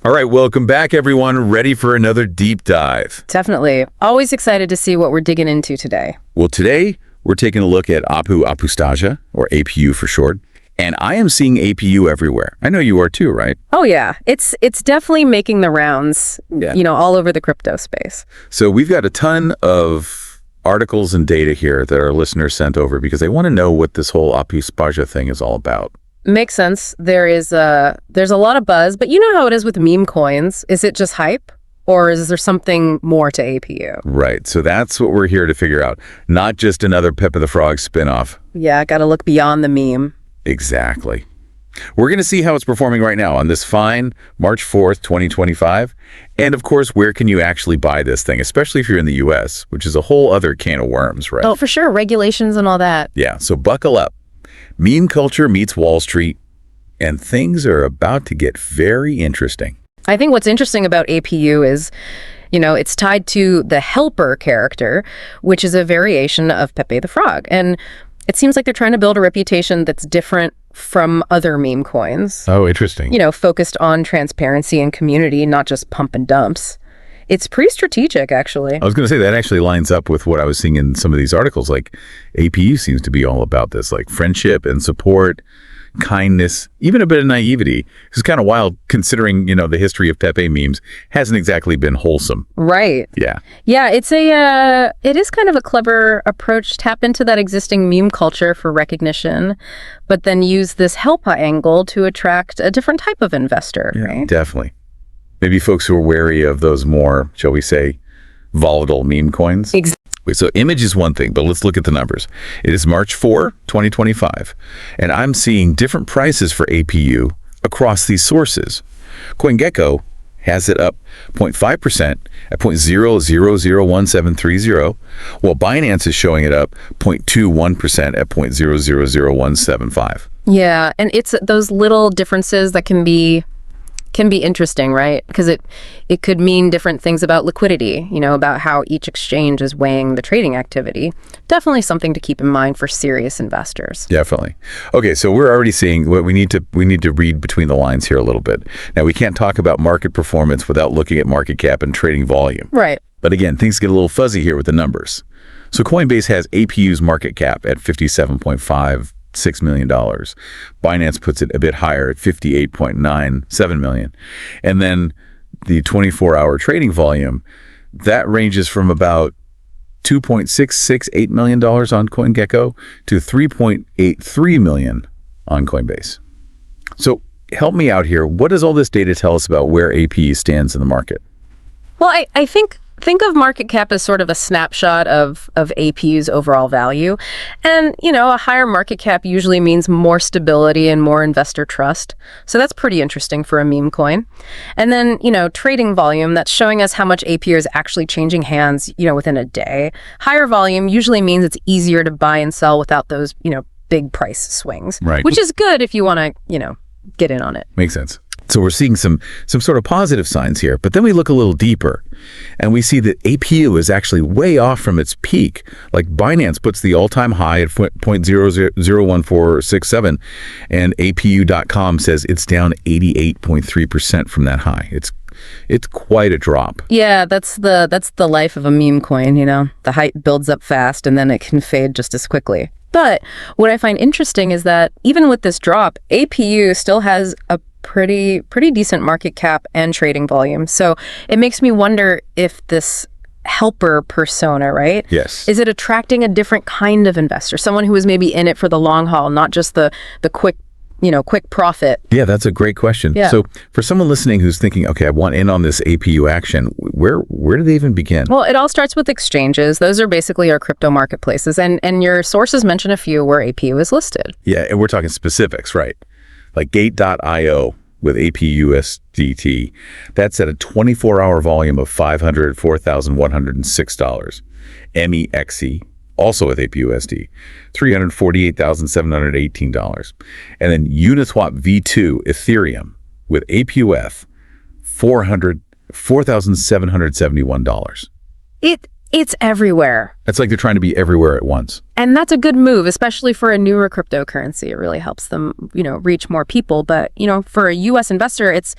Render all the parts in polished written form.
All right, welcome back, everyone. Ready for another deep dive. Definitely. Always excited to see what we're digging into today. Well, today we're taking a look at Apu Apustaja, or APU for short. And I am seeing APU everywhere. I know you are too, right? Oh, yeah. It's definitely making the rounds, all over the crypto space. So we've got a ton of articles and data here that our listeners sent over because they want to know what this whole Apu Apustaja thing is all about. Makes sense. There's a lot of buzz, but you know how it is with meme coins. Is it just hype, or is there something more to APU? Right. So that's what we're here to figure out. Not just another Peppa the Frog spinoff. Yeah, got to look beyond the meme. Exactly. We're going to see how it's performing right now on this fine March 4th, 2025. And of course, where can you actually buy this thing, especially if you're in the US, which is a whole other can of worms, right? Oh, for sure. Regulations and all that. Yeah. So buckle up. Meme culture meets Wall Street, and things are about to get very interesting. I think what's interesting about APU is, it's tied to the helper character, which is a variation of Pepe the Frog. And it seems like they're trying to build a reputation that's different from other meme coins. Oh, interesting. Focused on transparency and community, not just pump and dumps. It's pretty strategic, actually. I was going to say that actually lines up with what I was seeing in some of these articles. Like APU seems to be all about this, like friendship and support, kindness, even a bit of naivety. It's kind of wild considering, the history of Pepe memes hasn't exactly been wholesome. Right. Yeah. Yeah, it is kind of a clever approach. Tap into that existing meme culture for recognition, but then use this helper angle to attract a different type of investor, right? Definitely. Maybe folks who are wary of those more, shall we say, volatile meme coins. Exactly. So image is one thing, but let's look at the numbers. It is March 4, 2025, and I'm seeing different prices for APU across these sources. CoinGecko has it up 0.5% at 0.00017330, while Binance is showing it up 0.21% at 0.000175. Yeah, and it's those little differences that can be interesting, right? Because it could mean different things about liquidity, about how each exchange is weighing the trading activity. Definitely something to keep in mind for serious investors. Definitely. Okay, so we're already seeing what we need to read between the lines here a little bit. Now, we can't talk about market performance without looking at market cap and trading volume. Right. But again, things get a little fuzzy here with the numbers. So Coinbase has APU's market cap at $57.56 million. Binance puts it a bit higher at $58.97 million. And then the 24-hour trading volume, that ranges from about $2.668 million on CoinGecko to $3.83 million on Coinbase. So help me out here. What does all this data tell us about where APU stands in the market? Well, I think of market cap as sort of a snapshot of APU's overall value. And, a higher market cap usually means more stability and more investor trust. So that's pretty interesting for a meme coin. And then, trading volume, that's showing us how much APU is actually changing hands, within a day. Higher volume usually means it's easier to buy and sell without those, big price swings. Right. Which is good if you want to, get in on it. Makes sense. So we're seeing some sort of positive signs here, but then we look a little deeper and we see that APU is actually way off from its peak. Like Binance puts the all-time high at 0.001467 and APU.com says it's down 88.3% from that high. It's quite a drop. Yeah, that's the life of a meme coin, The hype builds up fast and then it can fade just as quickly. But what I find interesting is that even with this drop, APU still has a pretty decent market cap and trading volume. So it makes me wonder if this helper persona, right? Yes. Is it attracting a different kind of investor? Someone who is maybe in it for the long haul, not just the quick profit. Yeah, that's a great question. Yeah. So for someone listening who's thinking, okay, I want in on this APU action, where do they even begin? Well, it all starts with exchanges. Those are basically our crypto marketplaces. And your sources mention a few where APU is listed. Yeah, and we're talking specifics, right? Like Gate.io with APUSDT. That's at a 24-hour volume of $504,106. MEXE, also with APUSD, $348,718. And then Uniswap V2 Ethereum with APUF, $4,771. It's everywhere. It's like they're trying to be everywhere at once. And that's a good move, especially for a newer cryptocurrency. It really helps them, reach more people. But, for a U.S. investor, it's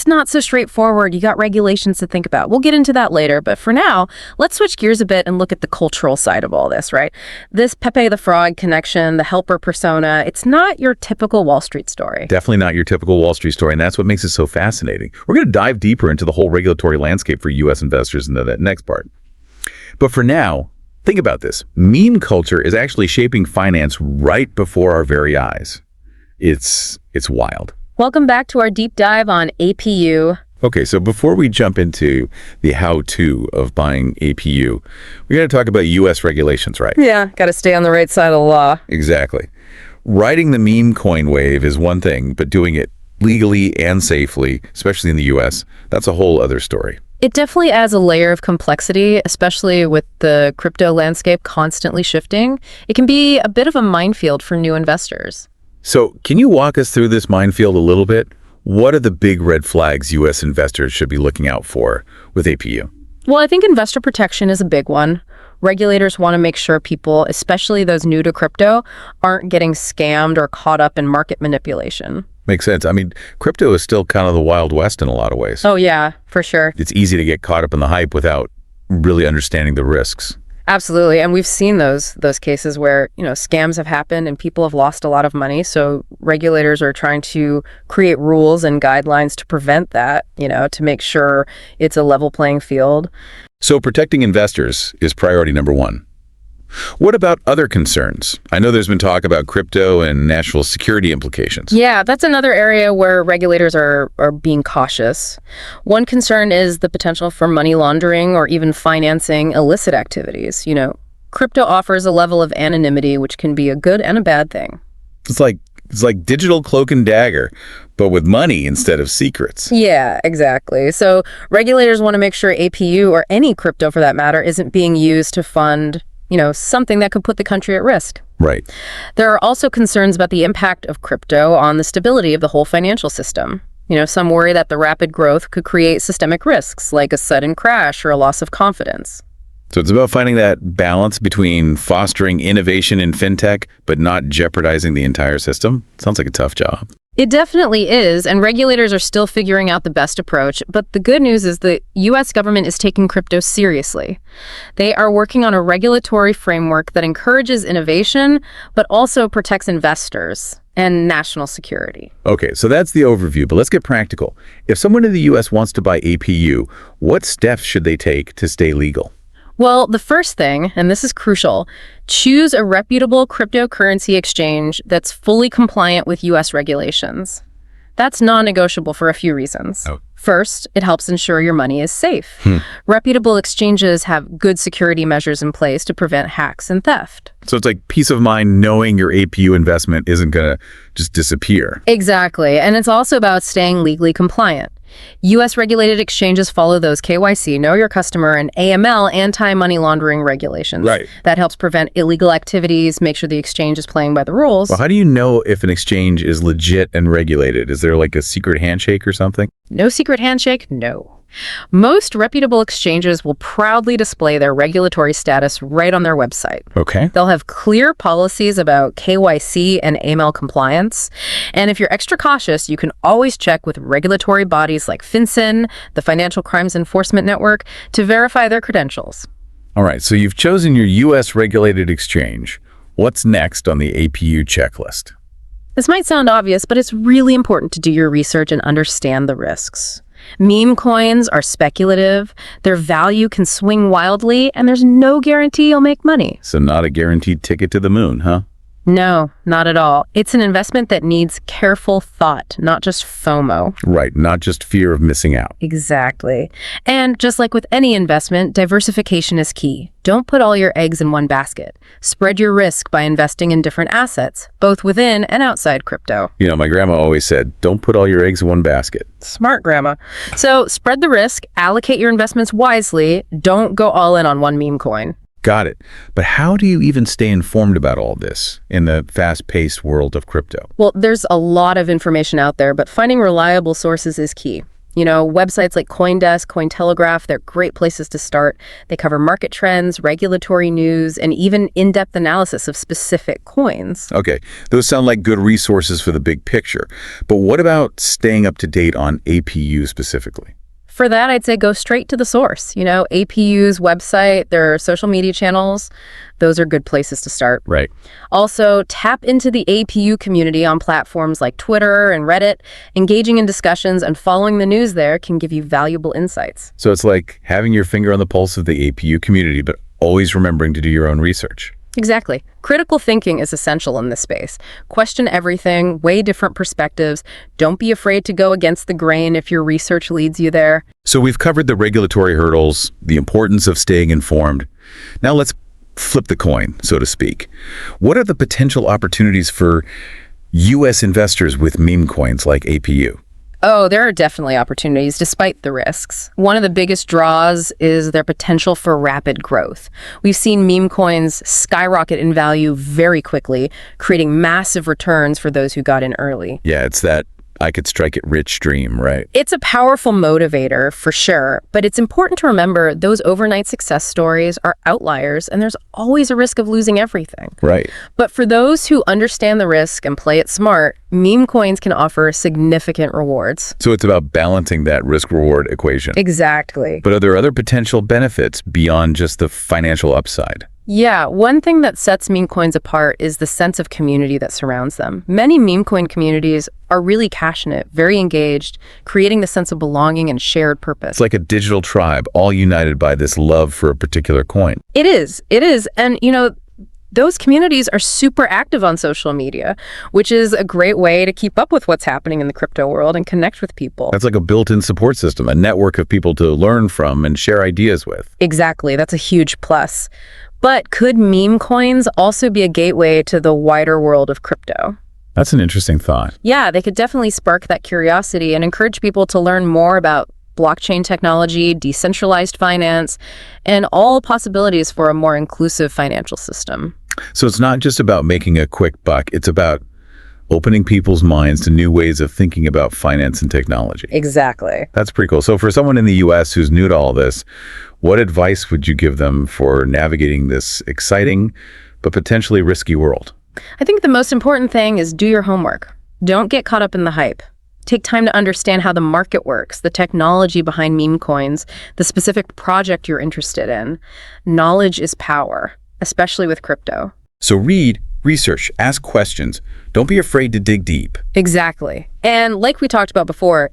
not so straightforward. You got regulations to think about. We'll get into that later. But for now, let's switch gears a bit and look at the cultural side of all this, right? This Pepe the Frog connection, the helper persona, it's not your typical Wall Street story. Definitely not your typical Wall Street story, and that's what makes it so fascinating. We're going to dive deeper into the whole regulatory landscape for U.S. investors in that next part. But for now, think about this. Meme culture is actually shaping finance right before our very eyes. It's wild. Welcome back to our deep dive on APU. Okay, so before we jump into the how-to of buying APU, we got to talk about U.S. regulations, right? Yeah, got to stay on the right side of the law. Exactly. Riding the meme coin wave is one thing, but doing it legally and safely, especially in the U.S., that's a whole other story. It definitely adds a layer of complexity, especially with the crypto landscape constantly shifting. It can be a bit of a minefield for new investors. So can you walk us through this minefield a little bit? What are the big red flags U.S. investors should be looking out for with APU? Well, I think investor protection is a big one. Regulators want to make sure people, especially those new to crypto, aren't getting scammed or caught up in market manipulation. Makes sense. I mean, crypto is still kind of the Wild West in a lot of ways. Oh, yeah, for sure. It's easy to get caught up in the hype without really understanding the risks. Absolutely. And we've seen those cases where, scams have happened and people have lost a lot of money. So regulators are trying to create rules and guidelines to prevent that, to make sure it's a level playing field. So protecting investors is priority number one. What about other concerns? I know there's been talk about crypto and national security implications. Yeah, that's another area where regulators are being cautious. One concern is the potential for money laundering or even financing illicit activities. Crypto offers a level of anonymity, which can be a good and a bad thing. It's like digital cloak and dagger, but with money instead of secrets. Yeah, exactly. So regulators want to make sure APU, or any crypto for that matter, isn't being used to fund something that could put the country at risk. Right. There are also concerns about the impact of crypto on the stability of the whole financial system. Some worry that the rapid growth could create systemic risks, like a sudden crash or a loss of confidence. So it's about finding that balance between fostering innovation in fintech, but not jeopardizing the entire system. Sounds like a tough job. It definitely is, and regulators are still figuring out the best approach. But the good news is the U.S. government is taking crypto seriously. They are working on a regulatory framework that encourages innovation, but also protects investors and national security. Okay, so that's the overview, but let's get practical. If someone in the U.S. wants to buy APU, what steps should they take to stay legal? Well, the first thing, and this is crucial, choose a reputable cryptocurrency exchange that's fully compliant with U.S. regulations. That's non-negotiable for a few reasons. Oh. First, it helps ensure your money is safe. Reputable exchanges have good security measures in place to prevent hacks and theft. So it's like peace of mind knowing your APU investment isn't going to just disappear. Exactly, and it's also about staying legally compliant. U.S. regulated exchanges follow those KYC, Know Your Customer, and AML, anti-money laundering regulations. Right. That helps prevent illegal activities, make sure the exchange is playing by the rules. Well, how do you know if an exchange is legit and regulated? Is there like a secret handshake or something? No secret handshake? No. Most reputable exchanges will proudly display their regulatory status right on their website. Okay. They'll have clear policies about KYC and AML compliance. And if you're extra cautious, you can always check with regulatory bodies like FinCEN, the Financial Crimes Enforcement Network, to verify their credentials. All right, so you've chosen your U.S. regulated exchange. What's next on the APU checklist? This might sound obvious, but it's really important to do your research and understand the risks. Meme coins are speculative, their value can swing wildly, and there's no guarantee you'll make money. So not a guaranteed ticket to the moon, huh? No, not at all. It's an investment that needs careful thought, not just FOMO. Right, not just fear of missing out. Exactly. And just like with any investment, diversification is key. Don't put all your eggs in one basket. Spread your risk by investing in different assets, both within and outside crypto. My grandma always said, don't put all your eggs in one basket. Smart, Grandma. So spread the risk, allocate your investments wisely, don't go all in on one meme coin. Got it. But how do you even stay informed about all this in the fast-paced world of crypto? Well, there's a lot of information out there, but finding reliable sources is key. Websites like CoinDesk, Cointelegraph, they're great places to start. They cover market trends, regulatory news, and even in-depth analysis of specific coins. Okay, those sound like good resources for the big picture. But what about staying up to date on APU specifically? For that, I'd say go straight to the source. APU's website, their social media channels, those are good places to start. Right. Also, tap into the APU community on platforms like Twitter and Reddit. Engaging in discussions and following the news there can give you valuable insights. So it's like having your finger on the pulse of the APU community, but always remembering to do your own research. Exactly. Critical thinking is essential in this space. Question everything, weigh different perspectives. Don't be afraid to go against the grain if your research leads you there. So we've covered the regulatory hurdles, the importance of staying informed. Now let's flip the coin, so to speak. What are the potential opportunities for U.S. investors with meme coins like APU? Oh, there are definitely opportunities despite the risks. One of the biggest draws is their potential for rapid growth. We've seen meme coins skyrocket in value very quickly, creating massive returns for those who got in early. Yeah, it's that I could strike it rich dream, right? It's a powerful motivator for sure, but it's important to remember those overnight success stories are outliers and there's always a risk of losing everything. Right. But for those who understand the risk and play it smart, meme coins can offer significant rewards. So it's about balancing that risk-reward equation. Exactly. But are there other potential benefits beyond just the financial upside? Yeah, one thing that sets meme coins apart is the sense of community that surrounds them. Many meme coin communities are really passionate, very engaged, creating the sense of belonging and shared purpose. It's like a digital tribe, all united by this love for a particular coin. It is. And, those communities are super active on social media, which is a great way to keep up with what's happening in the crypto world and connect with people. That's like a built-in support system, a network of people to learn from and share ideas with. Exactly. That's a huge plus. But could meme coins also be a gateway to the wider world of crypto? That's an interesting thought. Yeah, they could definitely spark that curiosity and encourage people to learn more about blockchain technology, decentralized finance, and all possibilities for a more inclusive financial system. So it's not just about making a quick buck, it's about opening people's minds to new ways of thinking about finance and technology. Exactly. That's pretty cool. So for someone in the US who's new to all this, what advice would you give them for navigating this exciting but potentially risky world? I think the most important thing is do your homework. Don't get caught up in the hype. Take time to understand how the market works, the technology behind meme coins, the specific project you're interested in. Knowledge is power, especially with crypto. So read, research, ask questions. Don't be afraid to dig deep. Exactly. And like we talked about before,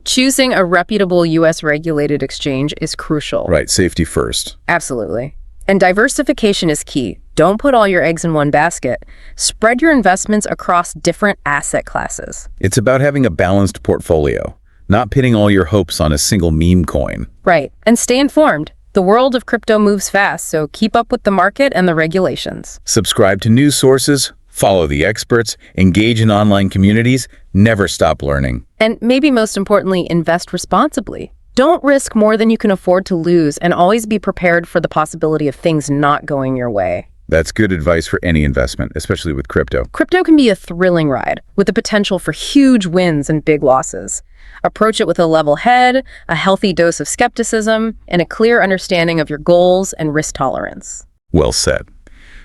choosing a reputable U.S. regulated exchange is crucial. Right, safety first. Absolutely. And diversification is key. Don't put all your eggs in one basket. Spread your investments across different asset classes. It's about having a balanced portfolio, not pinning all your hopes on a single meme coin. Right. And stay informed. The world of crypto moves fast, so keep up with the market and the regulations. Subscribe to news sources, follow the experts, engage in online communities, never stop learning. And maybe most importantly, invest responsibly. Don't risk more than you can afford to lose, and always be prepared for the possibility of things not going your way. That's good advice for any investment, especially with crypto. Crypto can be a thrilling ride, with the potential for huge wins and big losses. Approach it with a level head, a healthy dose of skepticism, and a clear understanding of your goals and risk tolerance. Well said.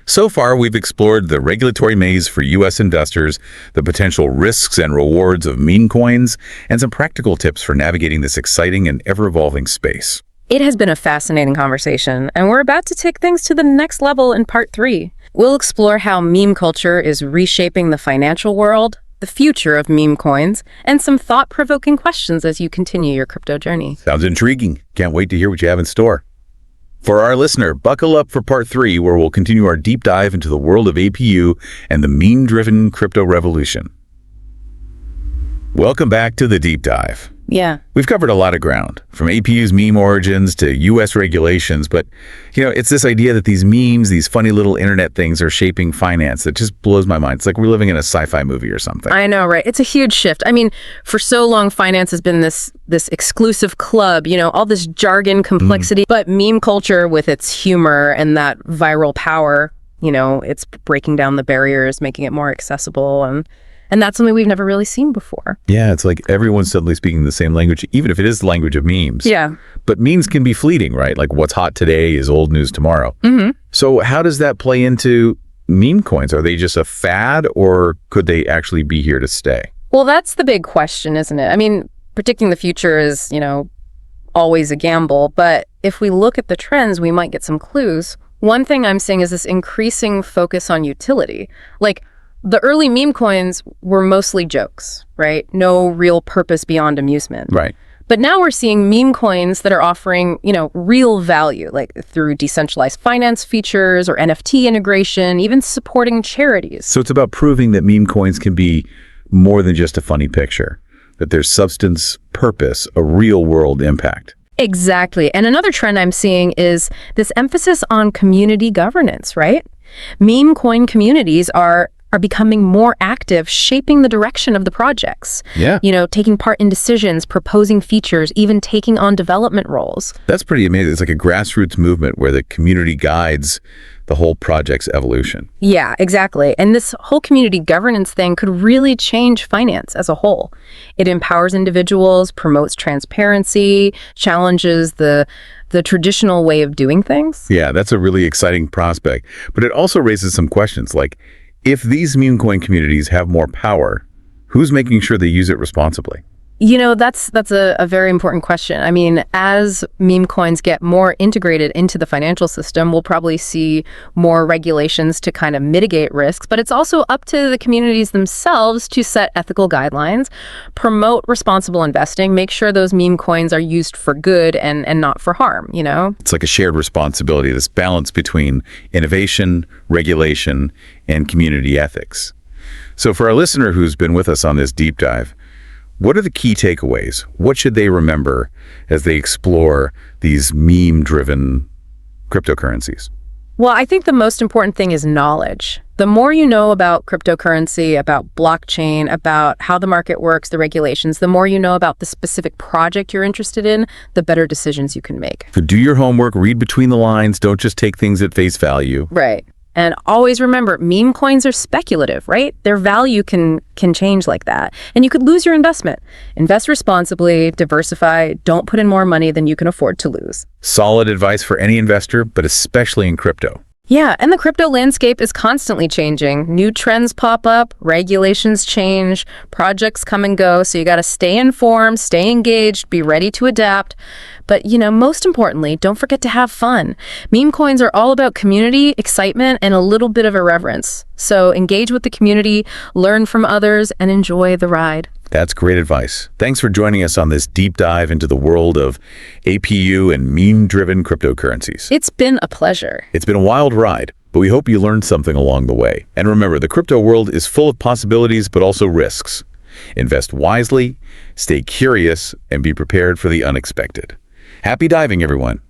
So far, we've explored the regulatory maze for U.S. investors, the potential risks and rewards of meme coins, and some practical tips for navigating this exciting and ever-evolving space. It has been a fascinating conversation, and we're about to take things to the next level in part 3. We'll explore how meme culture is reshaping the financial world, the future of meme coins, and some thought-provoking questions as you continue your crypto journey. Sounds intriguing. Can't wait to hear what you have in store. For our listener, buckle up for part 3, where we'll continue our deep dive into the world of APU and the meme-driven crypto revolution. Welcome back to the deep dive. Yeah. We've covered a lot of ground, from APU's meme origins to U.S. regulations, but, it's this idea that these memes, these funny little internet things are shaping finance that just blows my mind. It's like we're living in a sci-fi movie or something. I know, right? It's a huge shift. I mean, for so long, finance has been this exclusive club, all this jargon, complexity, but meme culture with its humor and that viral power, it's breaking down the barriers, making it more accessible, and And that's something we've never really seen before. Yeah, it's like everyone's suddenly speaking the same language, even if it is the language of memes. Yeah. But memes can be fleeting, right? Like what's hot today is old news tomorrow. So how does that play into meme coins? Are they just a fad, or could they actually be here to stay? Well, that's the big question, isn't it? I mean, predicting the future is, always a gamble. But if we look at the trends, we might get some clues. One thing I'm seeing is this increasing focus on utility. Like, the early meme coins were mostly jokes, right? No real purpose beyond amusement. Right. But now we're seeing meme coins that are offering, real value, like through decentralized finance features or NFT integration, even supporting charities. So it's about proving that meme coins can be more than just a funny picture, that there's substance, purpose, a real world impact. Exactly. And another trend I'm seeing is this emphasis on community governance, right? Meme coin communities are becoming more active, shaping the direction of the projects. Yeah. Taking part in decisions, proposing features, even taking on development roles. That's pretty amazing. It's like a grassroots movement where the community guides the whole project's evolution. Yeah, exactly. And this whole community governance thing could really change finance as a whole. It empowers individuals, promotes transparency, challenges the traditional way of doing things. Yeah, that's a really exciting prospect. But it also raises some questions like, if these meme coin communities have more power, who's making sure they use it responsibly? That's a very important question. I mean, as meme coins get more integrated into the financial system, we'll probably see more regulations to kind of mitigate risks, but it's also up to the communities themselves to set ethical guidelines, promote responsible investing, make sure those meme coins are used for good and not for harm, It's like a shared responsibility, this balance between innovation, regulation, and community ethics. So for our listener who's been with us on this deep dive, what are the key takeaways? What should they remember as they explore these meme-driven cryptocurrencies? Well, I think the most important thing is knowledge. The more you know about cryptocurrency, about blockchain, about how the market works, the regulations, the more you know about the specific project you're interested in, the better decisions you can make. So do your homework, read between the lines, don't just take things at face value. Right. And always remember, meme coins are speculative, right? Their value can change like that. And you could lose your investment. Invest responsibly, diversify, don't put in more money than you can afford to lose. Solid advice for any investor, but especially in crypto. Yeah, and the crypto landscape is constantly changing. New trends pop up, regulations change, projects come and go, so you got to stay informed, stay engaged, be ready to adapt. But, most importantly, don't forget to have fun. Meme coins are all about community, excitement, and a little bit of irreverence. So engage with the community, learn from others, and enjoy the ride. That's great advice. Thanks for joining us on this deep dive into the world of APU and meme-driven cryptocurrencies. It's been a pleasure. It's been a wild ride, but we hope you learned something along the way. And remember, the crypto world is full of possibilities, but also risks. Invest wisely, stay curious, and be prepared for the unexpected. Happy diving, everyone.